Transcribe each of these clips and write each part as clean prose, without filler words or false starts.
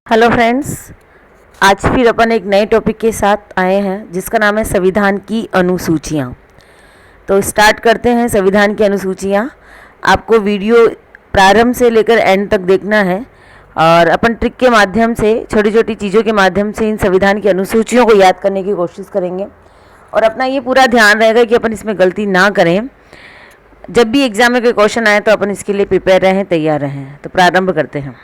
Hello friends, आज फिर अपन एक नए टॉपिक के साथ आए हैं जिसका नाम है संविधान की अनुसूचियाँ। तो स्टार्ट करते हैं संविधान की अनुसूचियाँ। आपको वीडियो प्रारंभ से लेकर एंड तक देखना है और अपन ट्रिक के माध्यम से, छोटी छोटी चीज़ों के माध्यम से इन संविधान की अनुसूचियों को याद करने की कोशिश करेंगे और अपना ये पूरा ध्यान रहेगा कि अपन इसमें गलती ना करें। जब भी एग्ज़ाम में कोई क्वेश्चन आए तो अपन इसके लिए प्रिपेयर रहें, तैयार रहें। तो प्रारंभ करते हैं।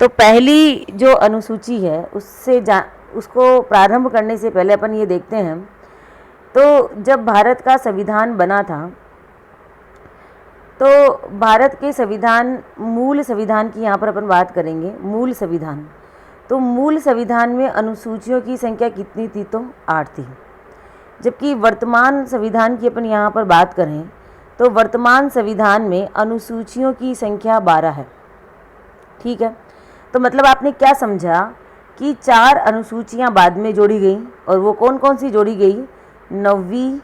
तो पहली जो अनुसूची है उसको प्रारंभ करने से पहले अपन ये देखते हैं। तो जब भारत का संविधान बना था तो भारत के संविधान, मूल संविधान की यहाँ पर अपन बात करेंगे। मूल संविधान, तो मूल संविधान में अनुसूचियों की संख्या कितनी थी? तो 8 थी। जबकि वर्तमान संविधान की अपन यहाँ पर बात करें तो वर्तमान संविधान में अनुसूचियों की संख्या 12 है। ठीक है, तो मतलब आपने क्या समझा कि 4 अनुसूचियां बाद में जोड़ी गई। और वो कौन कौन सी जोड़ी गई? 9वीं,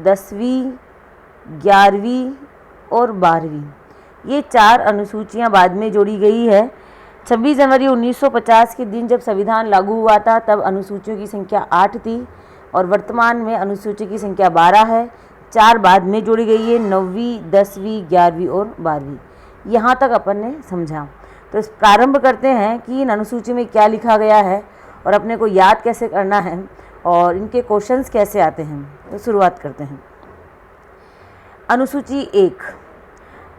10वीं, 11वीं और 12वीं, ये 4 अनुसूचियां बाद में जोड़ी गई है। 26 जनवरी 1950 के दिन जब संविधान लागू हुआ था तब अनुसूचियों की संख्या 8 थी और वर्तमान में अनुसूची की संख्या 12 है। 4 बाद में जोड़ी गई है, 9वीं, 10वीं, 11वीं और 12वीं। यहाँ तक अपन ने समझा। तो इस प्रारंभ करते हैं कि इन अनुसूची में क्या लिखा गया है और अपने को याद कैसे करना है और इनके क्वेश्चंस कैसे आते हैं। तो शुरुआत करते हैं। अनुसूची 1।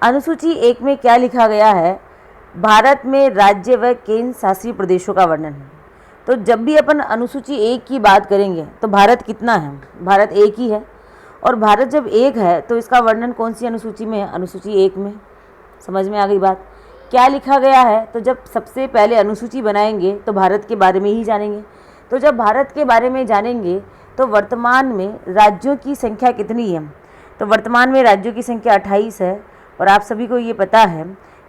अनुसूची 1 में क्या लिखा गया है? भारत में राज्य व केंद्र शासित प्रदेशों का वर्णन है। तो जब भी अपन अनुसूची 1 की बात करेंगे तो भारत कितना है? भारत एक ही है। और भारत जब एक है तो इसका वर्णन कौन सी अनुसूची में है? अनुसूची 1 में। समझ में आ गई बात? क्या लिखा गया है? तो जब सबसे पहले अनुसूची बनाएंगे तो भारत के बारे में ही जानेंगे। तो जब भारत के बारे में जानेंगे तो वर्तमान में राज्यों की संख्या कितनी है? तो वर्तमान में राज्यों की संख्या 28 है। और आप सभी को ये पता है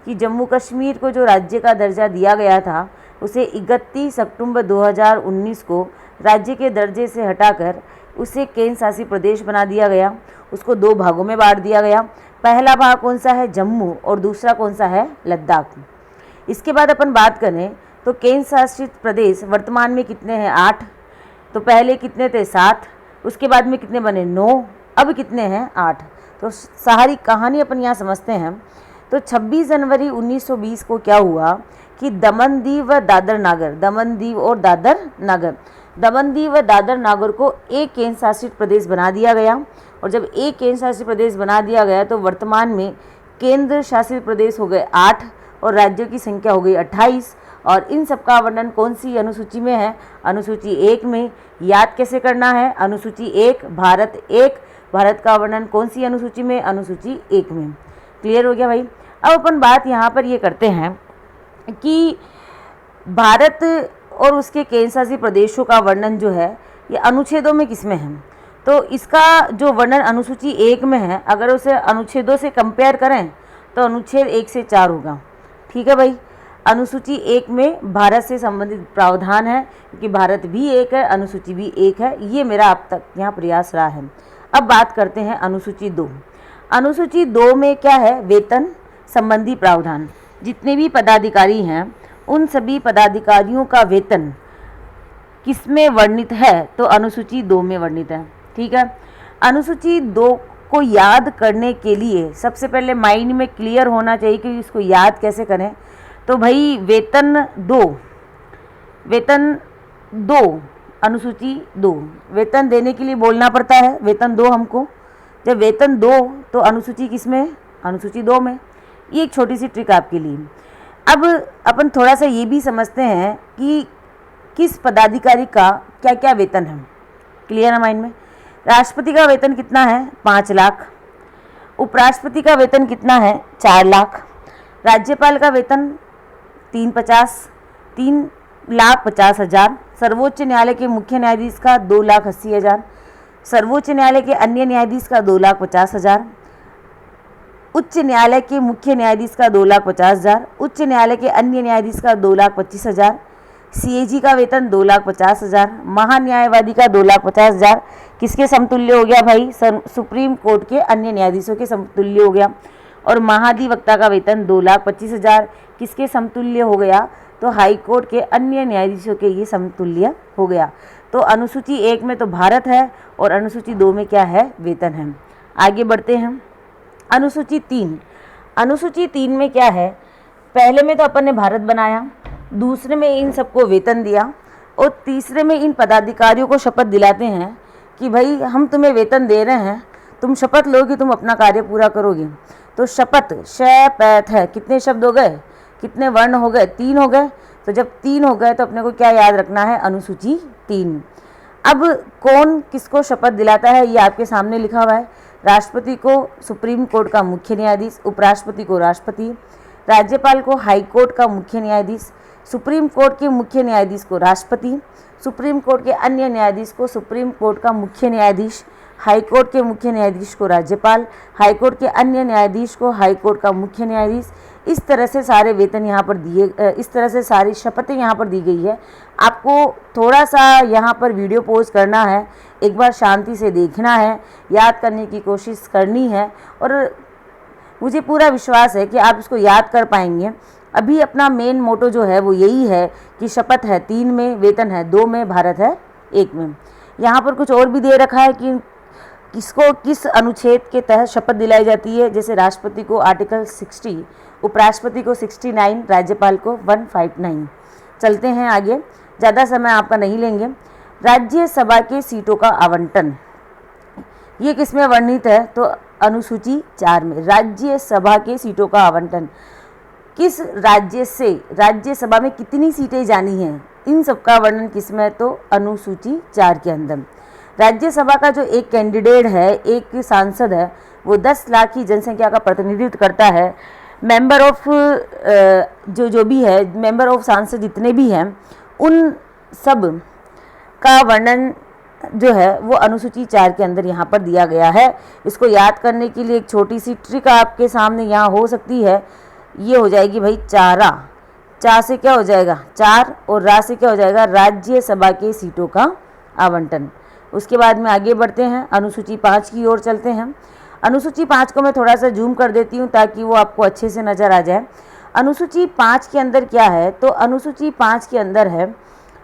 कि जम्मू कश्मीर को जो राज्य का दर्जा दिया गया था उसे 31 अक्टूबर 2019 को राज्य के दर्जे से हटाकर उसे केंद्र शासित प्रदेश बना दिया गया। उसको 2 भागों में बांट दिया गया। पहला भाग कौन सा है? जम्मू, और दूसरा कौन सा है? लद्दाख। इसके बाद अपन बात करें तो केंद्र शासित प्रदेश वर्तमान में कितने हैं? 8। तो पहले कितने थे? 7। उसके बाद में कितने बने? 9। अब कितने हैं? 8। तो सारी कहानी अपन यहाँ समझते हैं। तो 26 जनवरी 1920 को क्या हुआ कि दमन दीव व दादर नागर, दमन दीव और दादर नागर, दमन दीव व दादर नागर को एक केंद्र शासित प्रदेश बना दिया गया। और जब एक केंद्र शासित प्रदेश बना दिया गया तो वर्तमान में केंद्र शासित प्रदेश हो गए 8 और राज्यों की संख्या हो गई 28। और इन सब का वर्णन कौन सी अनुसूची में है? अनुसूची 1 में। याद कैसे करना है? अनुसूची 1, भारत 1। भारत का वर्णन कौन सी अनुसूची में? अनुसूची 1 में। क्लियर हो गया भाई? अब अपन बात यहाँ पर ये करते हैं कि भारत और उसके केंद्र शासित प्रदेशों का वर्णन जो है ये अनुच्छेदों में किस में है? तो इसका जो वर्णन अनुसूची 1 में है, अगर उसे अनुच्छेदों से कंपेयर करें तो अनुच्छेद 1 से 4 होगा। ठीक है भाई? अनुसूची 1 में भारत से संबंधित प्रावधान है क्योंकि भारत भी एक है, अनुसूची भी एक है। ये मेरा अब तक यहाँ प्रयास रहा है। अब बात करते हैं अनुसूची 2। अनुसूची 2 में क्या है? वेतन संबंधी प्रावधान। जितने भी पदाधिकारी हैं उन सभी पदाधिकारियों का वेतन किस में वर्णित है? तो अनुसूची 2 में वर्णित है। ठीक है? अनुसूची 2 को याद करने के लिए सबसे पहले माइंड में क्लियर होना चाहिए कि इसको याद कैसे करें। तो भाई वेतन 2 अनुसूची 2, वेतन देने के लिए बोलना पड़ता है वेतन 2 हमको। जब वेतन 2 तो अनुसूची किस में? अनुसूची 2 में। ये एक छोटी सी ट्रिक आपके लिए। अब अपन थोड़ा सा ये भी समझते हैं कि किस पदाधिकारी का क्या क्या वेतन है। क्लियर है माइंड में? राष्ट्रपति का वेतन कितना है? 5 लाख। उपराष्ट्रपति का वेतन कितना है? 4 लाख। राज्यपाल का वेतन 3,50,000। सर्वोच्च न्यायालय के मुख्य न्यायाधीश का 2,80,000। सर्वोच्च न्यायालय के अन्य न्यायाधीश का 2,50,000। उच्च न्यायालय के मुख्य न्यायाधीश का 2,50,000। उच्च न्यायालय के अन्य न्यायाधीश का 2,25,000। सीएजी का वेतन 2,50,000। महान्यायवादी का 2,50,000। किसके समतुल्य हो गया भाई? सुप्रीम कोर्ट के अन्य न्यायाधीशों के समतुल्य हो गया। और महाधिवक्ता का वेतन 2,25,000 किसके समतुल्य हो गया? तो हाई कोर्ट के अन्य न्यायाधीशों के ये समतुल्य हो गया। तो अनुसूची 1 में तो भारत है और अनुसूची 2 में क्या है, वेतन है। आगे बढ़ते हैं। अनुसूची 3, अनुसूची 3 में क्या है, पहले में तो अपन ने भारत बनाया, दूसरे में इन सबको वेतन दिया और तीसरे में इन पदाधिकारियों को शपथ दिलाते हैं कि भाई हम तुम्हें वेतन दे रहे हैं, तुम शपथ लो कि तुम अपना कार्य पूरा करोगे। तो शपथ शपथ है, कितने शब्द हो गए, कितने वर्ण हो गए, 3 हो गए। तो जब 3 हो गए तो अपने को क्या याद रखना है, अनुसूची 3। अब कौन किसको शपथ दिलाता है ये आपके सामने लिखा हुआ है। राष्ट्रपति को सुप्रीम कोर्ट का मुख्य न्यायाधीश, उपराष्ट्रपति को राष्ट्रपति, राज्यपाल को हाई कोर्ट का मुख्य न्यायाधीश, सुप्रीम कोर्ट के मुख्य न्यायाधीश को राष्ट्रपति, सुप्रीम कोर्ट के अन्य न्यायाधीश को सुप्रीम कोर्ट का मुख्य न्यायाधीश, हाई कोर्ट के मुख्य न्यायाधीश को राज्यपाल, हाई कोर्ट के अन्य न्यायाधीश को हाई कोर्ट का मुख्य न्यायाधीश। इस तरह से सारे वेतन यहाँ पर दिए, इस तरह से सारी शपथें यहाँ पर दी गई है। आपको थोड़ा सा यहाँ पर वीडियो पॉज करना है, एक बार शांति से देखना है, याद करने की कोशिश करनी है और मुझे पूरा विश्वास है कि आप इसको याद कर पाएंगे। अभी अपना मेन मोटो जो है वो यही है कि शपथ है 3 में, वेतन है 2 में, भारत है 1 में। यहाँ पर कुछ और भी दे रखा है कि किसको किस अनुच्छेद के तहत शपथ दिलाई जाती है। जैसे राष्ट्रपति को आर्टिकल 60, उपराष्ट्रपति को 69, राज्यपाल को 159। चलते हैं आगे, ज़्यादा समय आपका नहीं लेंगे। राज्यसभा के सीटों का आवंटन, ये किस में वर्णित है, तो अनुसूची 4 में। राज्यसभा के सीटों का आवंटन, किस राज्य से राज्यसभा में कितनी सीटें जानी हैं, इन सब का वर्णन किस में, तो अनुसूची 4 के अंदर। राज्यसभा का जो एक कैंडिडेट है, एक सांसद है, वो 10 लाख की जनसंख्या का प्रतिनिधित्व करता है। मेंबर ऑफ जो भी है, मेंबर ऑफ सांसद जितने भी हैं, उन सब का वर्णन जो है वो अनुसूची 4 के अंदर यहाँ पर दिया गया है। इसको याद करने के लिए एक छोटी सी ट्रिक आपके सामने यहाँ हो सकती है, ये हो जाएगी भाई चारा, चा से क्या हो जाएगा 4 और रा से क्या हो जाएगा राज्यसभा के सीटों का आवंटन। उसके बाद में आगे बढ़ते हैं, अनुसूची 5 की ओर चलते हैं। अनुसूची 5 को मैं थोड़ा सा जूम कर देती हूँ ताकि वो आपको अच्छे से नज़र आ जाए। अनुसूची 5 के अंदर क्या है, तो अनुसूची 5 के अंदर है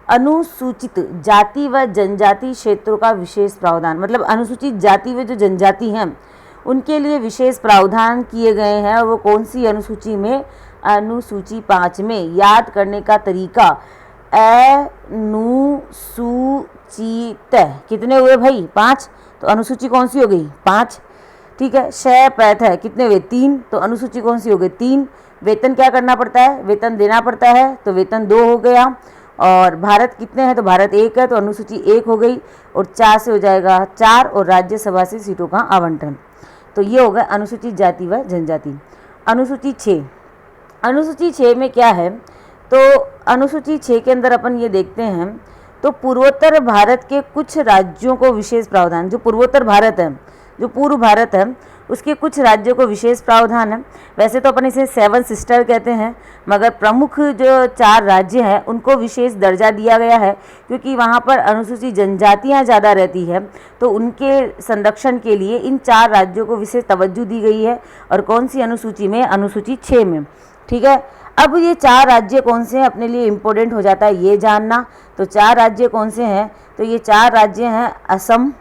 अनुसूचित जाति व जनजाति क्षेत्रों का विशेष प्रावधान। मतलब अनुसूचित जाति व जो जनजाति हैं उनके लिए विशेष प्रावधान किए गए हैं। और वो कौन सी अनुसूची में, अनुसूची 5 में। याद करने का तरीका, अनुसूचित कितने हुए भाई 5, तो अनुसूची कौन सी हो गई 5, ठीक है। शपथ है कितने हुए 3, तो अनुसूची कौन सी हो गई 3। वेतन क्या करना पड़ता है, वेतन देना पड़ता है, तो वेतन 2 हो गया। और भारत कितने हैं, तो भारत 1 है, तो अनुसूची 1 हो गई। और 4 से हो जाएगा 4 और राज्यसभा से सीटों का आवंटन। तो ये हो गया अनुसूचित जाति व जनजाति। अनुसूची 6, अनुसूची 6 में क्या है, तो अनुसूची 6 के अंदर अपन ये देखते हैं, तो पूर्वोत्तर भारत के कुछ राज्यों को विशेष प्रावधान। जो पूर्वोत्तर भारत है, जो पूर्व भारत है, उसके कुछ राज्यों को विशेष प्रावधान है। वैसे तो अपन इसे 7 सिस्टर कहते हैं, मगर प्रमुख जो 4 राज्य हैं उनको विशेष दर्जा दिया गया है क्योंकि वहाँ पर अनुसूचित जनजातियाँ ज़्यादा रहती है, तो उनके संरक्षण के लिए इन 4 राज्यों को विशेष तवज्जो दी गई है। और कौन सी अनुसूची में, अनुसूची 6 में, ठीक है। अब ये 4 राज्य कौन से हैं, अपने लिए इम्पोर्टेंट हो जाता है ये जानना। तो 4 राज्य कौन से हैं, तो ये 4 राज्य हैं असम,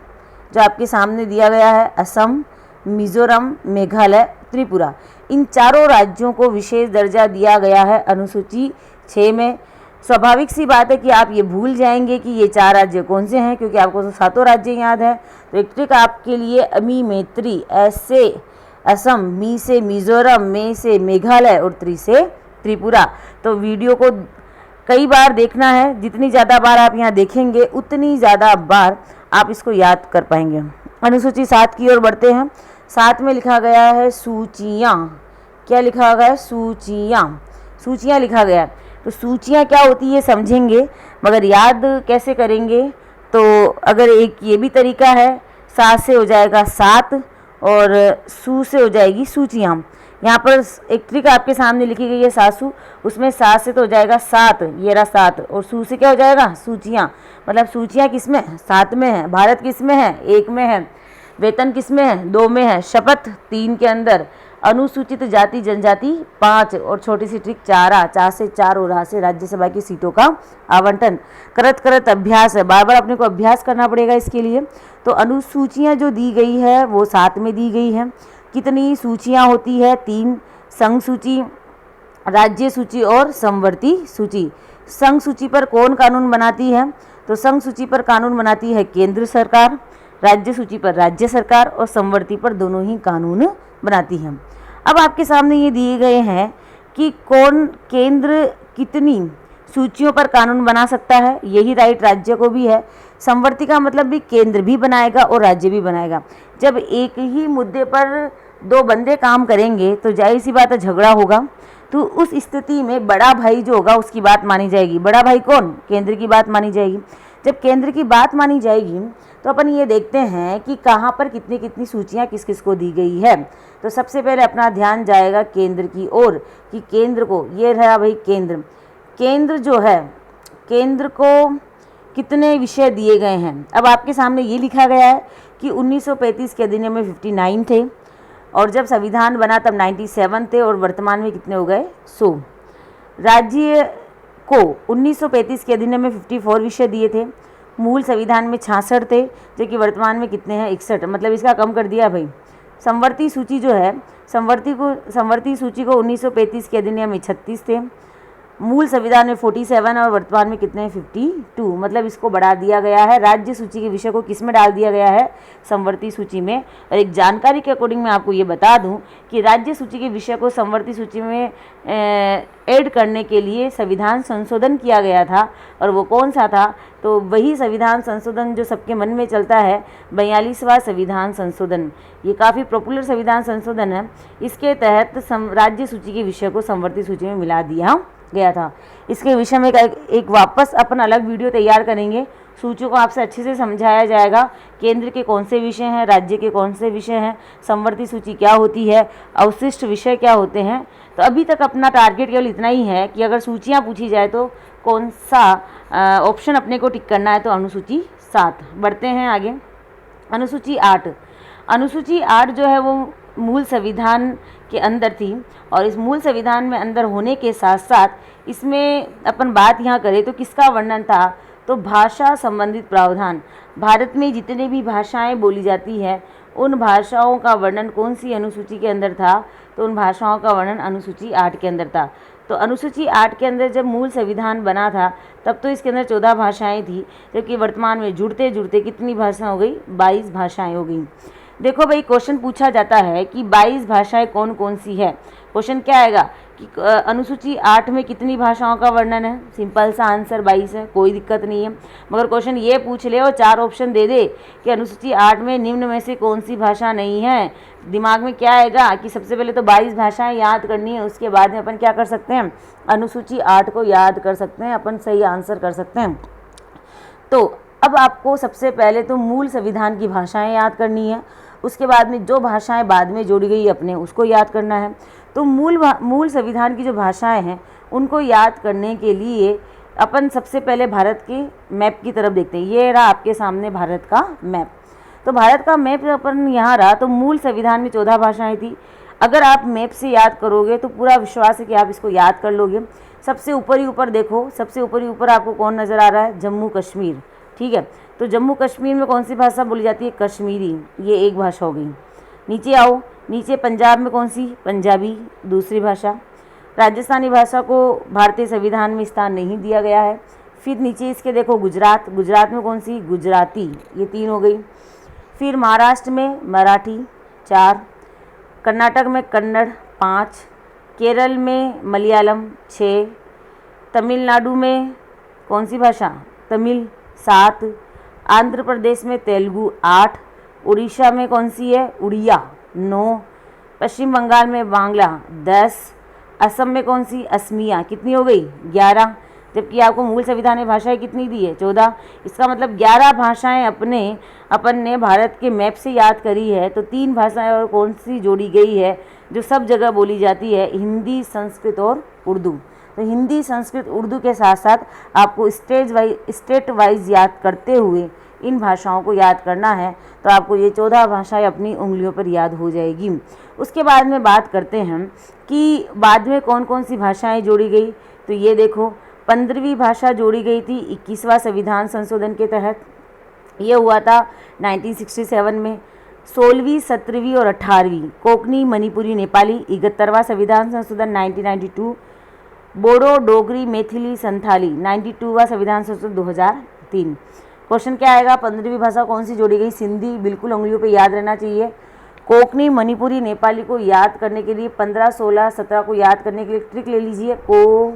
जो आपके सामने दिया गया है, असम, मिजोरम, मेघालय, त्रिपुरा। इन चारों राज्यों को विशेष दर्जा दिया गया है अनुसूची 6 में। स्वाभाविक सी बात है कि आप ये भूल जाएंगे कि ये 4 राज्य कौन से हैं, क्योंकि आपको तो 7 राज्य याद है। तो एक ट्रिक आपके लिए, अमी में त्रि, एस से असम, मी से मिजोरम, मे से मेघालय और त्रि से त्रिपुरा। तो वीडियो को कई बार देखना है, जितनी ज़्यादा बार आप यहाँ देखेंगे उतनी ज़्यादा बार आप इसको याद कर पाएंगे। अनुसूची 7 की ओर बढ़ते हैं। 7 में लिखा गया है सूचियाँ। क्या लिखा गया है, सूचियाँ, सूचियाँ लिखा गया है। तो सूचियाँ क्या होती है समझेंगे, मगर याद कैसे करेंगे, तो अगर एक ये भी तरीका है, 7 से हो जाएगा 7 और सू से हो जाएगी सूचियाँ। यहाँ पर एक ट्रिक आपके सामने लिखी गई है सासू, उसमें 7 से तो हो जाएगा 7, ये रहा 7, और सू से क्या हो जाएगा सूचियाँ। मतलब सूचियाँ किस में, 7 में है। भारत किस में है, 1 में है। वेतन किस में है, 2 में है। शपथ 3 के अंदर। अनुसूचित जाति जनजाति 5 और छोटी सी ट्रिक 4 से 4 और से राज्यसभा की सीटों का आवंटन। करत करत अभ्यास है, बार बार अपने को अभ्यास करना पड़ेगा इसके लिए। तो अनुसूचियाँ जो दी गई है वो 7 में दी गई है। कितनी सूचियाँ होती है? 3, संघ सूची, राज्य सूची और समवर्ती सूची। संघ सूची पर कौन कानून बनाती है? तो संघ सूची पर कानून बनाती है केंद्र सरकार, राज्य सूची पर राज्य सरकार और समवर्ती पर दोनों ही कानून बनाती है। अब आपके सामने ये दिए गए हैं कि कौन केंद्र कितनी सूचियों पर कानून बना सकता है, यही राइट राज्य को भी है। समवर्ती का मतलब भी केंद्र भी बनाएगा और राज्य भी बनाएगा। जब एक ही मुद्दे पर 2 बंदे काम करेंगे तो जाहिर सी बात है झगड़ा होगा, तो उस स्थिति में बड़ा भाई जो होगा उसकी बात मानी जाएगी। बड़ा भाई कौन? केंद्र की बात मानी जाएगी। जब केंद्र की बात मानी जाएगी तो अपन ये देखते हैं कि कहाँ पर कितनी कितनी सूचियाँ किस किस को दी गई है। तो सबसे पहले अपना ध्यान जाएगा केंद्र की ओर कि केंद्र को, ये रहा भाई केंद्र, केंद्र जो है केंद्र को कितने विषय दिए गए हैं। अब आपके सामने ये लिखा गया है कि 1935 के अधिनियम में 59 थे और जब संविधान बना तब 97 थे और वर्तमान में कितने हो गए? 100। राज्य को 1935 के अधिनियम में 54 विषय दिए थे, मूल संविधान में 66 थे, जो कि वर्तमान में कितने हैं? 61। मतलब इसका कम कर दिया भाई। समवर्ती सूची जो है, समवर्ती सूची को 1935 के अधिनियम में 36 थे, मूल संविधान में 47 और वर्तमान में कितने हैं? 52। मतलब इसको बढ़ा दिया गया है। राज्य सूची के विषय को किस में डाल दिया गया है? समवर्ती सूची में। और एक जानकारी के अकॉर्डिंग मैं आपको ये बता दूं कि राज्य सूची के विषय को समवर्ती सूची में ऐड करने के लिए संविधान संशोधन किया गया था। और वो कौन सा था? तो वही संविधान संशोधन जो सबके मन में चलता है, 42वां संविधान संशोधन। ये काफ़ी पॉपुलर संविधान संशोधन है। इसके तहत राज्य सूची के विषय को समवर्ती सूची में मिला दिया गया था। इसके विषय में एक वापस अपन अलग वीडियो तैयार करेंगे। सूचियों को आपसे अच्छे से समझाया जाएगा, केंद्र के कौन से विषय हैं, राज्य के कौन से विषय हैं, समवर्ती सूची क्या होती है, अवशिष्ट विषय क्या होते हैं। तो अभी तक अपना टारगेट केवल इतना ही है कि अगर सूचियाँ पूछी जाए तो कौन सा ऑप्शन अपने को टिक करना है। तो अनुसूची 7। बढ़ते हैं आगे। अनुसूची 8। अनुसूची 8 जो है वो मूल संविधान के अंदर थी और इस मूल संविधान में अंदर होने के साथ साथ इसमें अपन बात यहाँ करें तो किसका वर्णन था? तो भाषा संबंधित प्रावधान। भारत में जितने भी भाषाएं बोली जाती है उन भाषाओं का वर्णन कौन सी अनुसूची के अंदर था? तो उन भाषाओं का वर्णन अनुसूची 8 के अंदर था। तो अनुसूची 8 के अंदर जब मूल संविधान बना था तब तो इसके अंदर 14 भाषाएं थी, जबकि वर्तमान में जुड़ते जुड़ते कितनी भाषा हो गई? 22 भाषाएं हो गई। देखो भाई, क्वेश्चन पूछा जाता है कि 22 भाषाएं कौन कौन सी है। क्वेश्चन क्या आएगा कि अनुसूची 8 में कितनी भाषाओं का वर्णन है? सिंपल सा आंसर 22 है, कोई दिक्कत नहीं है। मगर क्वेश्चन ये पूछ ले और 4 ऑप्शन दे दे कि अनुसूची 8 में निम्न में से कौन सी भाषा नहीं है, दिमाग में क्या आएगा कि सबसे पहले तो 22 भाषाएं याद करनी है, उसके बाद में अपन क्या कर सकते हैं? अनुसूची 8 को याद कर सकते हैं, अपन सही आंसर कर सकते हैं। तो अब आपको सबसे पहले तो मूल संविधान की भाषाएं याद करनी है, उसके बाद में जो भाषाएं बाद में जोड़ी गई अपने उसको याद करना है। तो मूल संविधान की जो भाषाएं हैं उनको याद करने के लिए अपन सबसे पहले भारत के मैप की तरफ देखते हैं। ये रहा आपके सामने भारत का मैप। तो भारत का मैप अपन यहाँ रहा तो मूल संविधान में 14 भाषाएं थी। अगर आप मैप से याद करोगे तो पूरा विश्वास है कि आप इसको याद कर लोगे। सबसे ऊपर ही ऊपर देखो, सबसे ऊपर ही ऊपर आपको कौन नज़र आ रहा है? जम्मू कश्मीर। ठीक है, तो जम्मू कश्मीर में कौन सी भाषा बोली जाती है? कश्मीरी, ये एक भाषा हो गई। नीचे आओ, नीचे पंजाब में कौन सी? पंजाबी, दूसरी भाषा। राजस्थानी भाषा को भारतीय संविधान में स्थान नहीं दिया गया है। फिर नीचे इसके देखो गुजरात, गुजरात में कौन सी? गुजराती, ये 3 हो गई। फिर महाराष्ट्र में मराठी 4, कर्नाटक में कन्नड़ 5, केरल में मलयालम 6, तमिलनाडु में कौन सी भाषा? तमिल 7, आंध्र प्रदेश में तेलुगु 8, उड़ीसा में कौन सी है? उड़िया 9, पश्चिम बंगाल में बांग्ला 10, असम में कौन सी? असमिया, कितनी हो गई? 11। जबकि आपको मूल संविधान में भाषाएं कितनी दी है? 14। इसका मतलब 11 भाषाएं अपन ने भारत के मैप से याद करी है। तो 3 भाषाएं और कौन सी जोड़ी गई है जो सब जगह बोली जाती है? हिंदी, संस्कृत और उर्दू। तो हिंदी, संस्कृत, उर्दू के साथ साथ आपको स्टेट वाइज याद करते हुए इन भाषाओं को याद करना है तो आपको ये 14 भाषाएं अपनी उंगलियों पर याद हो जाएगी। उसके बाद में बात करते हैं कि बाद में कौन कौन सी भाषाएं जोड़ी गई। तो ये देखो 15वीं भाषा जोड़ी गई थी 21वां संविधान संशोधन के तहत, ये हुआ था 1967 में। 16वीं 17वीं और 18वीं कोंकणी मणिपुरी नेपाली 71वां संविधान संशोधन 1992। बोडो डोगरी मैथिली संथाली 92वां संविधान संशोधन 2003। क्वेश्चन क्या आएगा, 15वीं भाषा कौन सी जोड़ी गई? सिंधी, बिल्कुल उंगलियों पे याद रहना चाहिए। कोंकणी मणिपुरी नेपाली को याद करने के लिए 15, 16, 17 को याद करने के लिए ट्रिक ले लीजिए। को,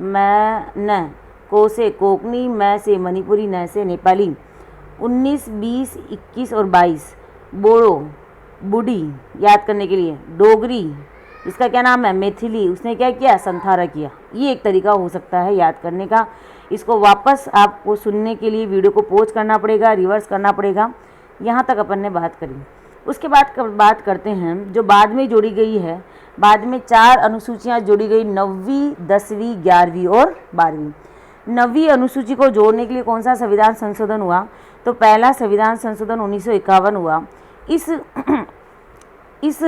मैं, न, को से कोंकणी, मैं से मणिपुरी, न से नेपाली। 19, 20, 21 और 22 बोडो बूढ़ी याद करने के लिए। डोगरी, इसका क्या नाम है? मैथिली, उसने क्या किया? संथारा किया। ये एक तरीका हो सकता है याद करने का। इसको वापस आपको सुनने के लिए वीडियो को पॉज करना पड़ेगा, रिवर्स करना पड़ेगा। यहाँ तक अपन ने बात करी। उसके बाद बात करते हैं जो बाद में जोड़ी गई है। बाद में 4 अनुसूचियाँ जोड़ी गई, 9वीं, 10वीं, 11वीं और 12वीं। 9वीं अनुसूची को जोड़ने के लिए कौन सा संविधान संशोधन हुआ? तो पहला संविधान संशोधन 1951 हुआ। इस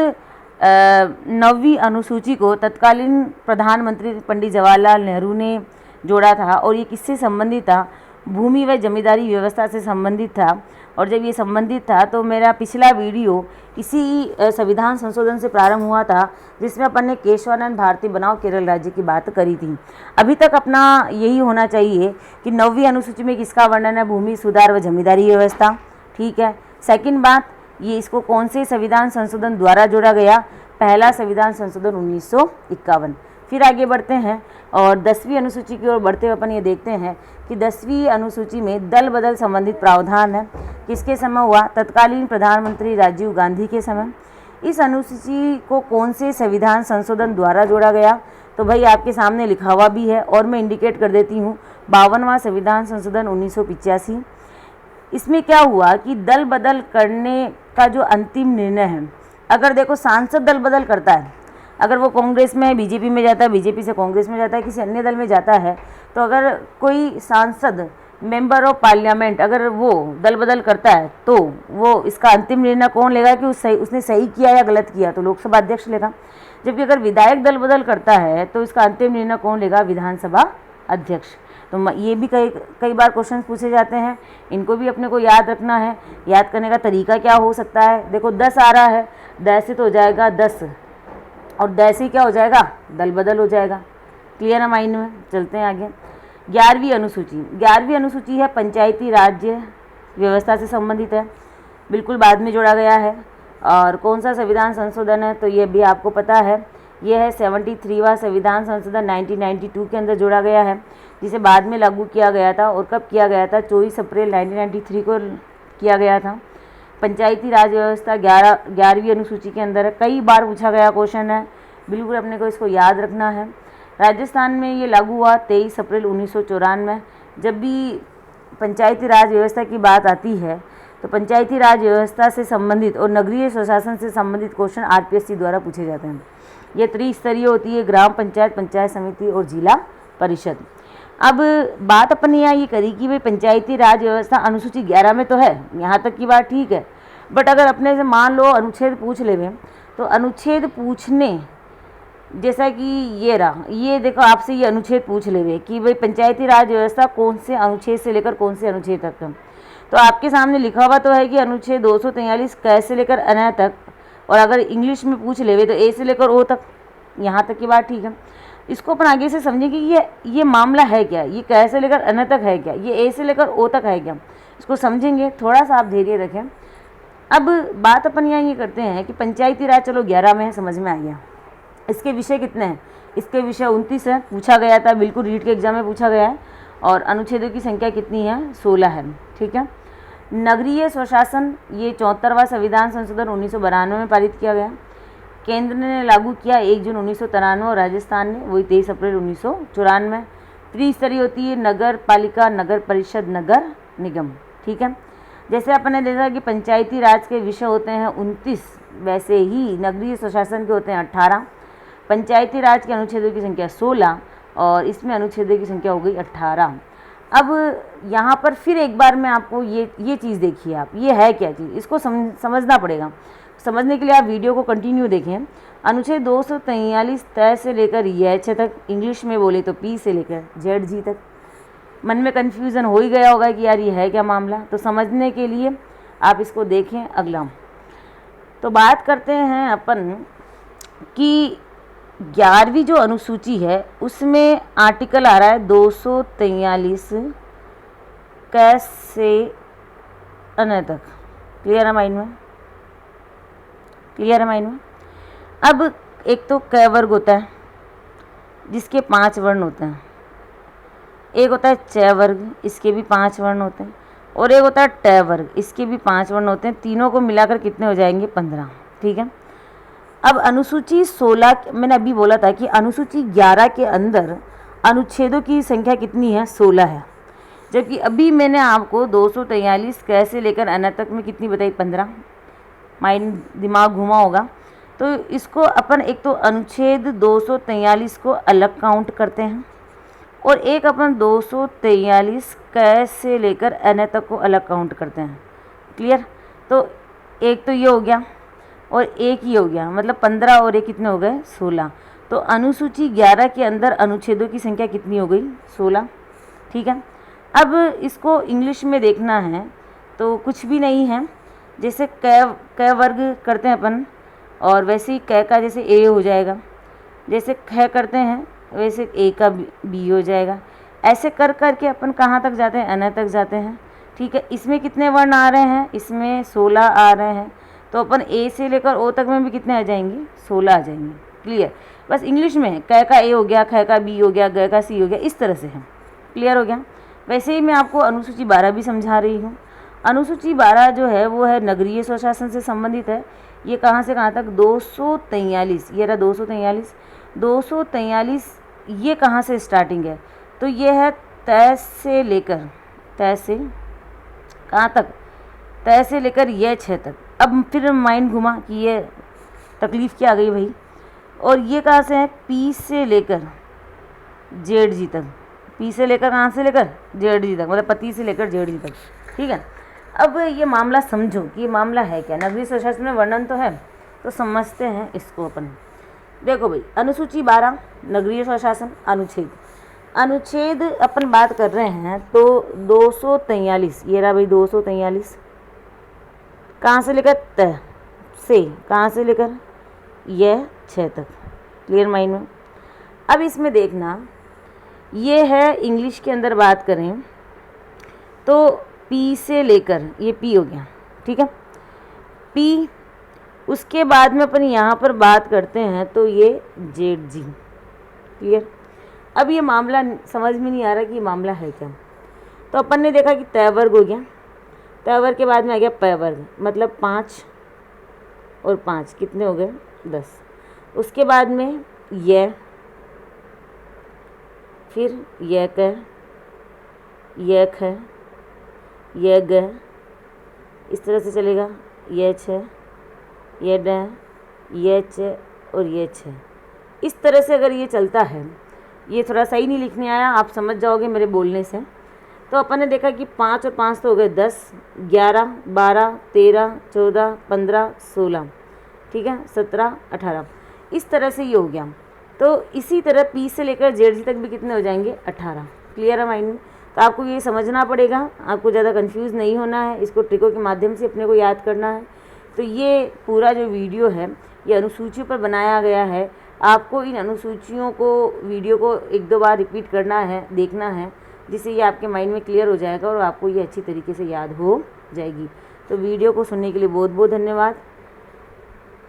9वीं अनुसूची को तत्कालीन प्रधानमंत्री पंडित जवाहरलाल नेहरू ने जोड़ा था और ये किससे संबंधित था? भूमि व जमींदारी व्यवस्था से संबंधित था। और जब ये संबंधित था तो मेरा पिछला वीडियो इसी संविधान संशोधन से प्रारंभ हुआ था जिसमें अपन ने केशवानंद भारती बनाम केरल राज्य की बात करी थी। अभी तक अपना यही होना चाहिए कि 9वीं अनुसूची में किसका वर्णन है? भूमि सुधार व जमींदारी व्यवस्था। ठीक है। सेकंड बात, ये इसको कौन से संविधान संशोधन द्वारा जोड़ा गया? पहला संविधान संशोधन 1951। फिर आगे बढ़ते हैं और 10वीं अनुसूची की ओर बढ़ते हुए अपन ये देखते हैं कि 10वीं अनुसूची में दल बदल संबंधित प्रावधान है। किसके समय हुआ? तत्कालीन प्रधानमंत्री राजीव गांधी के समय। इस अनुसूची को कौन से संविधान संशोधन द्वारा जोड़ा गया? तो भाई आपके सामने लिखा हुआ भी है और मैं इंडिकेट कर देती हूँ, 52वां संविधान संशोधन 1985। इसमें क्या हुआ कि दल बदल करने का जो अंतिम निर्णय है, अगर देखो सांसद दल बदल करता है, अगर वो कांग्रेस में है बीजेपी में जाता है, बीजेपी से कांग्रेस में जाता है, किसी अन्य दल में जाता है, तो अगर कोई सांसद मेंबर ऑफ पार्लियामेंट अगर वो दल बदल करता है तो वो इसका अंतिम निर्णय कौन लेगा कि उसने सही किया या गलत किया? तो लोकसभा अध्यक्ष लेगा। जबकि अगर विधायक दल बदल करता है तो इसका अंतिम निर्णय कौन लेगा? विधानसभा अध्यक्ष। तो ये भी कई बार क्वेश्चन पूछे जाते हैं, इनको भी अपने को याद रखना है। याद करने का तरीका क्या हो सकता है? देखो 10 आ रहा है, 10 से तो हो जाएगा 10 और 10 से क्या हो जाएगा? दल बदल हो जाएगा। क्लियर है माइंड में? चलते हैं आगे। 11वीं अनुसूची। 11वीं अनुसूची है पंचायती राज्य व्यवस्था से संबंधित है, बिल्कुल बाद में जोड़ा गया है। और कौन सा संविधान संशोधन है? तो ये भी आपको पता है, ये है 73वां संविधान संशोधन 1992 के अंदर जोड़ा गया है, जिसे बाद में लागू किया गया था। और कब किया गया था? 24 अप्रैल 1993 को किया गया था। पंचायती राज व्यवस्था 11वीं अनुसूची के अंदर है। कई बार पूछा गया क्वेश्चन है, बिल्कुल अपने को इसको याद रखना है। राजस्थान में ये लागू हुआ 23 अप्रैल 1994। जब भी पंचायती राज व्यवस्था की बात आती है तो पंचायती राज व्यवस्था से संबंधित और नगरीय स्वशासन से संबंधित क्वेश्चन आरपीएससी द्वारा पूछे जाते हैं। ये त्रिस्तरीय होती है, ग्राम पंचायत, पंचायत समिति और जिला परिषद। अब बात अपन यहाँ ये करी कि भाई पंचायती राज व्यवस्था अनुसूची 11 में तो है, यहाँ तक की बात ठीक है। बट अगर अपने से मान लो अनुच्छेद पूछ ले तो अनुच्छेद पूछने जैसा कि ये रहा, ये देखो आपसे ये अनुच्छेद पूछ ले कि भाई पंचायती राज व्यवस्था कौन से अनुच्छेद से लेकर कौन से अनुच्छेद तक है। तो आपके सामने लिखा हुआ तो है कि अनुच्छेद 243 क से लेकर अन तक, और अगर इंग्लिश में पूछ ले तो ए से लेकर ओ तक। यहाँ तक की बात ठीक है। इसको अपन आगे से समझेंगे कि ये मामला है क्या, ये क से लेकर अन तक है क्या, ये ए से लेकर ओ तक है क्या, इसको समझेंगे। थोड़ा सा आप धैर्य रखें। अब बात अपन यहाँ ये करते हैं कि पंचायती राज चलो 11 में है, समझ में आ गया। इसके विषय कितने हैं? इसके विषय 29 है, पूछा गया था, बिल्कुल रीट के एग्जाम में पूछा गया है। और अनुच्छेदों की संख्या कितनी है? 16 है। ठीक है। नगरीय स्वशासन, ये 74वां संविधान संशोधन 1992 में पारित किया गया। केंद्र ने लागू किया 1 जून 1993 और राजस्थान ने वही 23 अप्रैल 1994। त्रिस्तरीय होती है, नगर पालिका, नगर परिषद, नगर निगम। ठीक है। जैसे अपन ने देखा कि पंचायती राज के विषय होते हैं 29, वैसे ही नगरीय स्वशासन के होते हैं 18। पंचायती राज के अनुच्छेदों की संख्या 16 और इसमें अनुच्छेदों की संख्या हो गई 18। अब यहाँ पर फिर एक बार मैं आपको ये चीज़ देखिए, आप ये है क्या चीज़, इसको समझना पड़ेगा। समझने के लिए आप वीडियो को कंटिन्यू देखें। अनुच्छेद 243 तय से लेकर यह तक, इंग्लिश में बोले तो पी से लेकर जेड जी तक। मन में कन्फ्यूज़न हो ही गया होगा कि यार ये है क्या मामला, तो समझने के लिए आप इसको देखें। अगला तो बात करते हैं अपन कि 11वीं जो अनुसूची है उसमें आर्टिकल आ रहा है 243 कैसे अन तक। क्लियर है माइंड में? क्लियर है माइंड में? अब एक तो क वर्ग होता है जिसके 5 वर्ण होते हैं, एक होता है च वर्ग, इसके भी 5 वर्ण होते हैं, और एक होता है ट वर्ग, इसके भी 5 वर्ण होते हैं। तीनों को मिलाकर कितने हो जाएंगे? 15। ठीक है। अब अनुसूची 16, मैंने अभी बोला था कि अनुसूची 11 के अंदर अनुच्छेदों की संख्या कितनी है? 16 है, जबकि अभी मैंने आपको 243 कैसे लेकर अन तक में कितनी बताई? 15। माइंड दिमाग घुमा होगा। तो इसको अपन एक तो अनुच्छेद 243 को अलग काउंट करते हैं और एक अपन 243 कैसे लेकर अन तक को अलग काउंट करते हैं। क्लियर? तो एक तो ये हो गया और एक ही हो गया, मतलब 15 और एक कितने हो गए? 16। तो अनुसूची 11 के अंदर अनुच्छेदों की संख्या कितनी हो गई? 16। ठीक है। अब इसको इंग्लिश में देखना है तो कुछ भी नहीं है, जैसे क वर्ग करते हैं अपन, और वैसे ही क का जैसे ए हो जाएगा, जैसे ख करते हैं वैसे ए का बी हो जाएगा। ऐसे कर करके अपन कहाँ तक जाते हैं? अन तक जाते हैं। ठीक है। इसमें कितने वर्ण आ रहे हैं? इसमें 16 आ रहे हैं। तो अपन ए से लेकर ओ तक में भी कितने आ जाएंगे? 16 आ जाएंगे। क्लियर? बस इंग्लिश में क का ए हो गया, ख का बी हो गया, ग का सी हो गया, इस तरह से है। क्लियर हो गया? वैसे ही मैं आपको अनुसूची 12 भी समझा रही हूँ। अनुसूची 12 जो है वो है नगरीय स्वशासन से संबंधित है। ये कहाँ से कहाँ तक? 243, ये रहा 243। 243 ये कहाँ से स्टार्टिंग है? तो ये है तय से लेकर, तय से कहाँ तक? तय से लेकर ये 6 तक। अब फिर माइंड घुमा कि ये तकलीफ़ क्या आ गई भाई। और ये कहाँ से है? पी से लेकर जेड जी तक। पी से लेकर कहाँ से लेकर? जेड जी तक, मतलब पति से लेकर जेड जी तक। ठीक है। अब ये मामला समझो कि ये मामला है क्या। नगरीय स्वशासन में वर्णन तो है, तो समझते हैं इसको अपन। देखो भाई, अनुसूची 12 नगरीय स्वशासन अनुच्छेद अपन बात कर रहे हैं तो 243, ये रहा भाई 243। कहाँ से लेकर? त से, कहाँ से लेकर? यह 6 तक। क्लियर माइंड में? अब इसमें देखना, ये है इंग्लिश के अंदर बात करें तो पी से लेकर, ये पी हो गया। ठीक है। पी, उसके बाद में अपन यहाँ पर बात करते हैं तो ये जेड जी। क्लियर? अब ये मामला समझ में नहीं आ रहा कि ये मामला है क्या। तो अपन ने देखा कि तय वर्ग हो गया, तय वर्ग के बाद में आ गया प वर्ग, मतलब 5 और 5 कितने हो गए? 10। उसके बाद में यह, फिर यह क, यह ख, यह ग, इस तरह से चलेगा। यह 6, यह ड, यह च और यह 6। इस तरह से अगर ये चलता है, ये थोड़ा सही नहीं लिखने आया, आप समझ जाओगे मेरे बोलने से। तो अपन ने देखा कि 5 और 5 तो हो गए 10, 11, 12, 13, 14, 15, 16, ठीक है, 17, 18, इस तरह से ये हो गया। तो इसी तरह पी से लेकर जेड जी तक भी कितने हो जाएंगे? 18। क्लियर है माइंड में? तो आपको ये समझना पड़ेगा, आपको ज़्यादा कंफ्यूज नहीं होना है, इसको ट्रिकों के माध्यम से अपने को याद करना है। तो ये पूरा जो वीडियो है ये अनुसूचियों पर बनाया गया है। आपको इन अनुसूचियों को, वीडियो को 1-2 बार रिपीट करना है, देखना है, जिससे ये आपके माइंड में क्लियर हो जाएगा और आपको ये अच्छी तरीके से याद हो जाएगी। तो वीडियो को सुनने के लिए बहुत बहुत धन्यवाद।